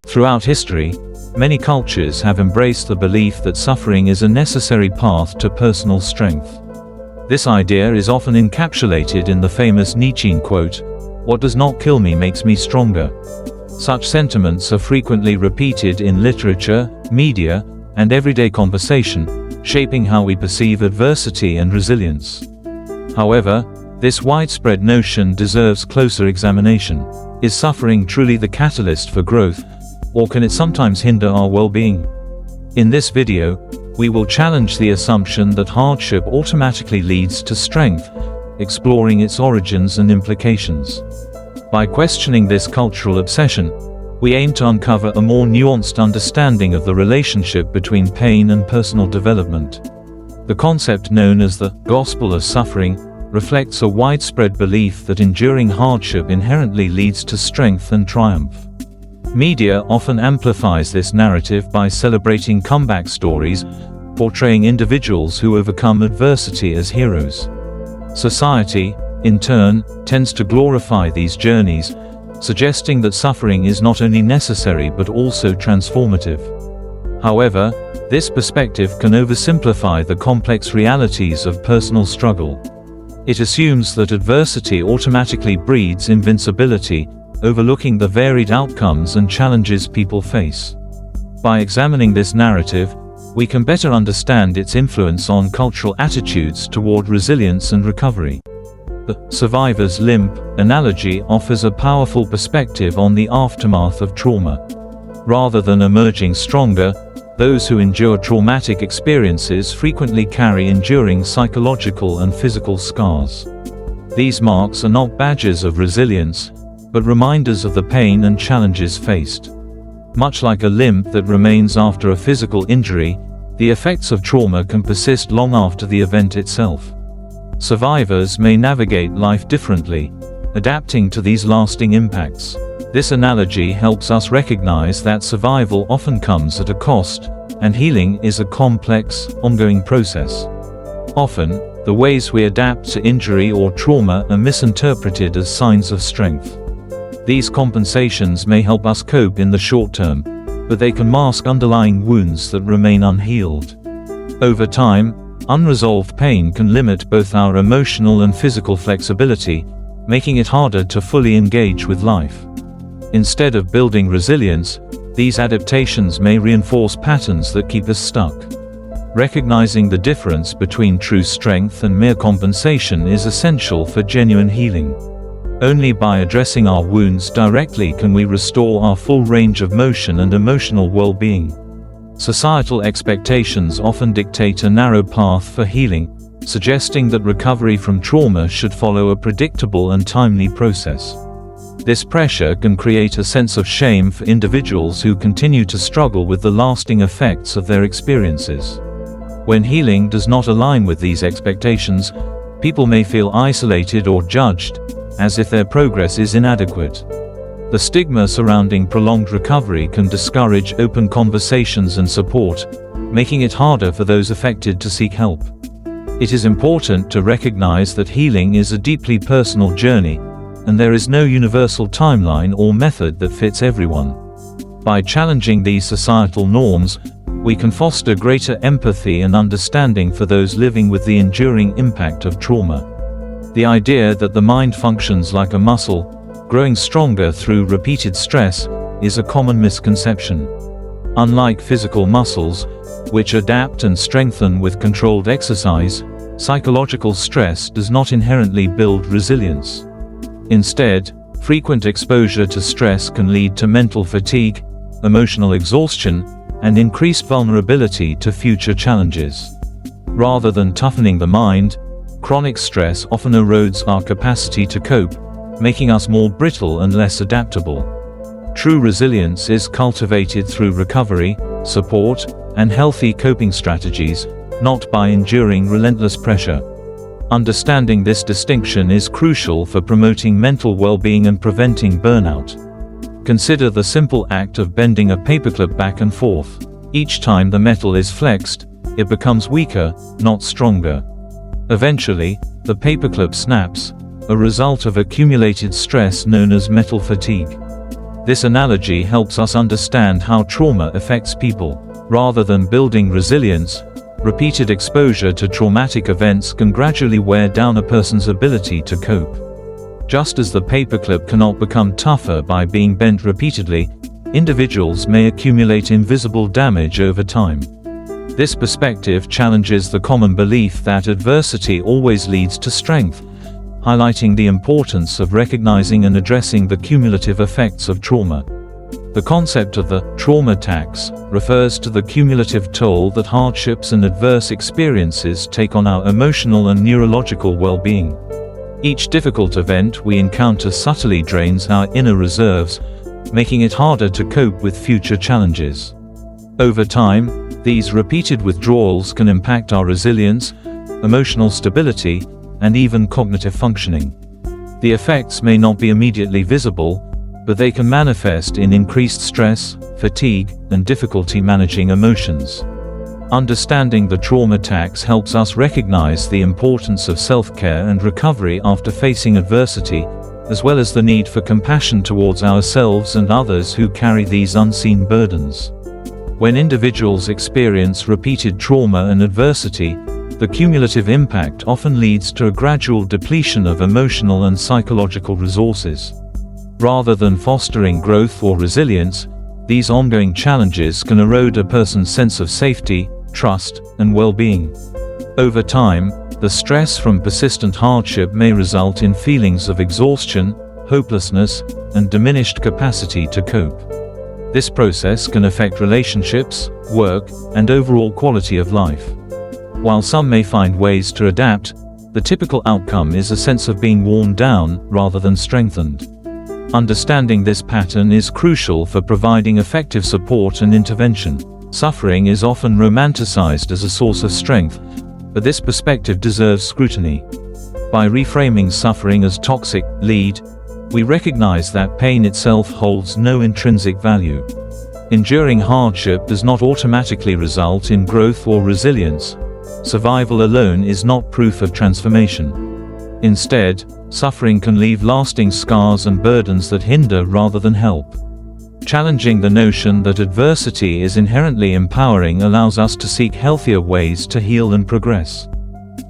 Throughout history, many cultures have embraced the belief that suffering is a necessary path to personal strength. This idea is often encapsulated in the famous Nietzschean quote, "What does not kill me makes me stronger." Such sentiments are frequently repeated in literature, media, and everyday conversation, shaping how we perceive adversity and resilience. However, this widespread notion deserves closer examination. Is suffering truly the catalyst for growth, or can it sometimes hinder our well-being? In this video, we will challenge the assumption that hardship automatically leads to strength, exploring its origins and implications. By questioning this cultural obsession, we aim to uncover a more nuanced understanding of the relationship between pain and personal development. The concept known as the gospel of suffering reflects a widespread belief that enduring hardship inherently leads to strength and triumph. Media often amplifies this narrative by celebrating comeback stories, portraying individuals who overcome adversity as heroes. Society, in turn, tends to glorify these journeys, suggesting that suffering is not only necessary but also transformative. However, this perspective can oversimplify the complex realities of personal struggle. It assumes that adversity automatically breeds invincibility, overlooking the varied outcomes and challenges people face. By examining this narrative, we can better understand its influence on cultural attitudes toward resilience and recovery. The survivor's limp analogy offers a powerful perspective on the aftermath of trauma. Rather than emerging stronger, those who endure traumatic experiences frequently carry enduring psychological and physical scars. These marks are not badges of resilience, but reminders of the pain and challenges faced. Much like a limp that remains after a physical injury, the effects of trauma can persist long after the event itself. Survivors may navigate life differently, adapting to these lasting impacts. This analogy helps us recognize that survival often comes at a cost, and healing is a complex, ongoing process. Often, the ways we adapt to injury or trauma are misinterpreted as signs of strength. These compensations may help us cope in the short term, but they can mask underlying wounds that remain unhealed. Over time, unresolved pain can limit both our emotional and physical flexibility, making it harder to fully engage with life. Instead of building resilience, these adaptations may reinforce patterns that keep us stuck. Recognizing the difference between true strength and mere compensation is essential for genuine healing. Only by addressing our wounds directly can we restore our full range of motion and emotional well-being. Societal expectations often dictate a narrow path for healing, suggesting that recovery from trauma should follow a predictable and timely process. This pressure can create a sense of shame for individuals who continue to struggle with the lasting effects of their experiences. When healing does not align with these expectations, people may feel isolated or judged, as if their progress is inadequate. The stigma surrounding prolonged recovery can discourage open conversations and support, making it harder for those affected to seek help. It is important to recognize that healing is a deeply personal journey, and there is no universal timeline or method that fits everyone. By challenging these societal norms, we can foster greater empathy and understanding for those living with the enduring impact of trauma. The idea that the mind functions like a muscle, growing stronger through repeated stress, is a common misconception. Unlike physical muscles, which adapt and strengthen with controlled exercise, psychological stress does not inherently build resilience. Instead, frequent exposure to stress can lead to mental fatigue, emotional exhaustion, and increased vulnerability to future challenges. Rather than toughening the mind, chronic stress often erodes our capacity to cope, making us more brittle and less adaptable. True resilience is cultivated through recovery, support, and healthy coping strategies, not by enduring relentless pressure. Understanding this distinction is crucial for promoting mental well-being and preventing burnout. Consider the simple act of bending a paperclip back and forth. Each time the metal is flexed, it becomes weaker, not stronger. Eventually, the paperclip snaps, a result of accumulated stress known as metal fatigue. This analogy helps us understand how trauma affects people. Rather than building resilience, repeated exposure to traumatic events can gradually wear down a person's ability to cope. Just as the paperclip cannot become tougher by being bent repeatedly, individuals may accumulate invisible damage over time. This perspective challenges the common belief that adversity always leads to strength, highlighting the importance of recognizing and addressing the cumulative effects of trauma. The concept of the trauma tax refers to the cumulative toll that hardships and adverse experiences take on our emotional and neurological well-being. Each difficult event we encounter subtly drains our inner reserves, making it harder to cope with future challenges. Over time, these repeated withdrawals can impact our resilience, emotional stability, and even cognitive functioning. The effects may not be immediately visible, but they can manifest in increased stress, fatigue, and difficulty managing emotions. Understanding the trauma tax helps us recognize the importance of self-care and recovery after facing adversity, as well as the need for compassion towards ourselves and others who carry these unseen burdens. When individuals experience repeated trauma and adversity, the cumulative impact often leads to a gradual depletion of emotional and psychological resources. Rather than fostering growth or resilience, these ongoing challenges can erode a person's sense of safety, trust, and well-being. Over time, the stress from persistent hardship may result in feelings of exhaustion, hopelessness, and diminished capacity to cope. This process can affect relationships, work, and overall quality of life. While some may find ways to adapt, the typical outcome is a sense of being worn down rather than strengthened. Understanding this pattern is crucial for providing effective support and intervention. Suffering is often romanticized as a source of strength, but this perspective deserves scrutiny. By reframing suffering as toxic lead, we recognize that pain itself holds no intrinsic value. Enduring hardship does not automatically result in growth or resilience. Survival alone is not proof of transformation. Instead, suffering can leave lasting scars and burdens that hinder rather than help. Challenging the notion that adversity is inherently empowering allows us to seek healthier ways to heal and progress.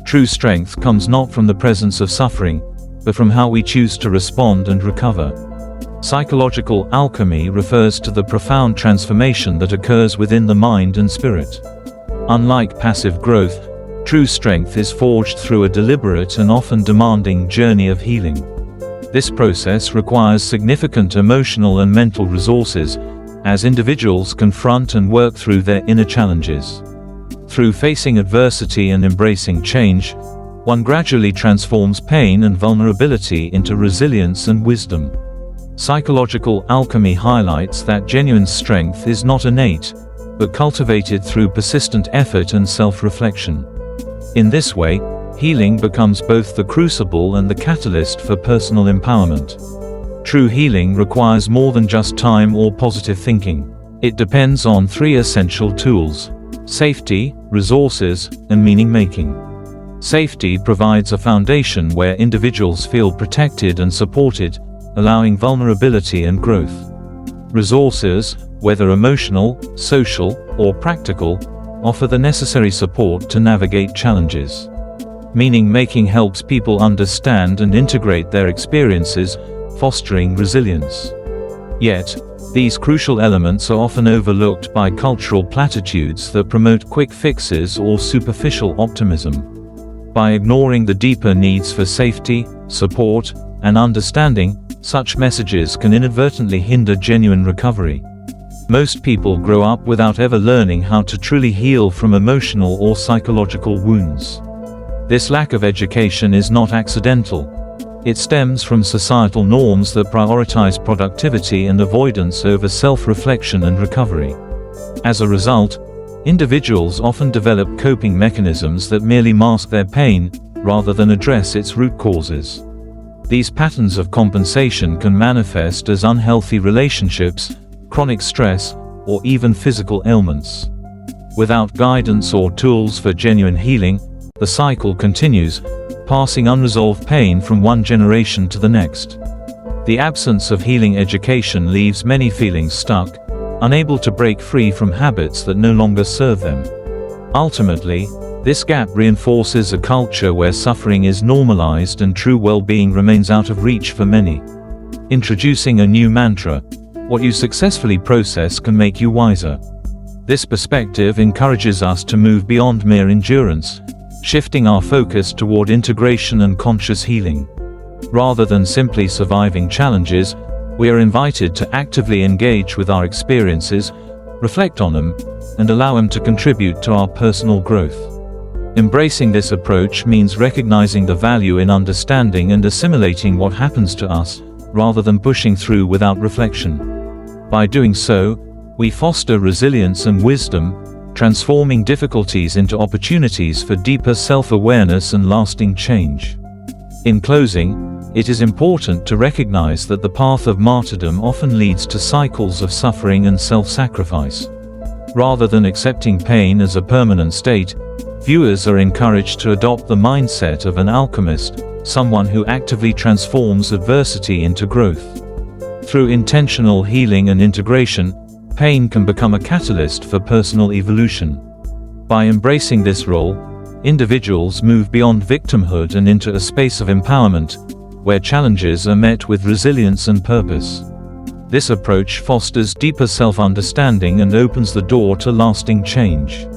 True strength comes not from the presence of suffering, but from how we choose to respond and recover. Psychological alchemy refers to the profound transformation that occurs within the mind and spirit. Unlike passive growth, true strength is forged through a deliberate and often demanding journey of healing. This process requires significant emotional and mental resources, as individuals confront and work through their inner challenges. Through facing adversity and embracing change, one gradually transforms pain and vulnerability into resilience and wisdom. Psychological alchemy highlights that genuine strength is not innate, but cultivated through persistent effort and self-reflection. In this way, healing becomes both the crucible and the catalyst for personal empowerment. True healing requires more than just time or positive thinking. It depends on three essential tools: safety, resources, and meaning-making. Safety provides a foundation where individuals feel protected and supported, allowing vulnerability and growth. Resources, whether emotional, social, or practical, offer the necessary support to navigate challenges. Meaning-making helps people understand and integrate their experiences, fostering resilience. Yet, these crucial elements are often overlooked by cultural platitudes that promote quick fixes or superficial optimism. By ignoring the deeper needs for safety, support, and understanding, such messages can inadvertently hinder genuine recovery. Most people grow up without ever learning how to truly heal from emotional or psychological wounds. This lack of education is not accidental. It stems from societal norms that prioritize productivity and avoidance over self-reflection and recovery. As a result, individuals often develop coping mechanisms that merely mask their pain, rather than address its root causes. These patterns of compensation can manifest as unhealthy relationships, chronic stress, or even physical ailments. Without guidance or tools for genuine healing, the cycle continues, passing unresolved pain from one generation to the next. The absence of healing education leaves many feeling stuck, unable to break free from habits that no longer serve them. Ultimately, this gap reinforces a culture where suffering is normalized and true well-being remains out of reach for many. Introducing a new mantra: what you successfully process can make you wiser. This perspective encourages us to move beyond mere endurance, shifting our focus toward integration and conscious healing. Rather than simply surviving challenges, we are invited to actively engage with our experiences, reflect on them, and allow them to contribute to our personal growth. Embracing this approach means recognizing the value in understanding and assimilating what happens to us, rather than pushing through without reflection. By doing so, we foster resilience and wisdom, transforming difficulties into opportunities for deeper self-awareness and lasting change. In closing, it is important to recognize that the path of martyrdom often leads to cycles of suffering and self-sacrifice. Rather than accepting pain as a permanent state, viewers are encouraged to adopt the mindset of an alchemist, someone who actively transforms adversity into growth. Through intentional healing and integration, pain can become a catalyst for personal evolution. By embracing this role, individuals move beyond victimhood and into a space of empowerment, where challenges are met with resilience and purpose. This approach fosters deeper self-understanding and opens the door to lasting change.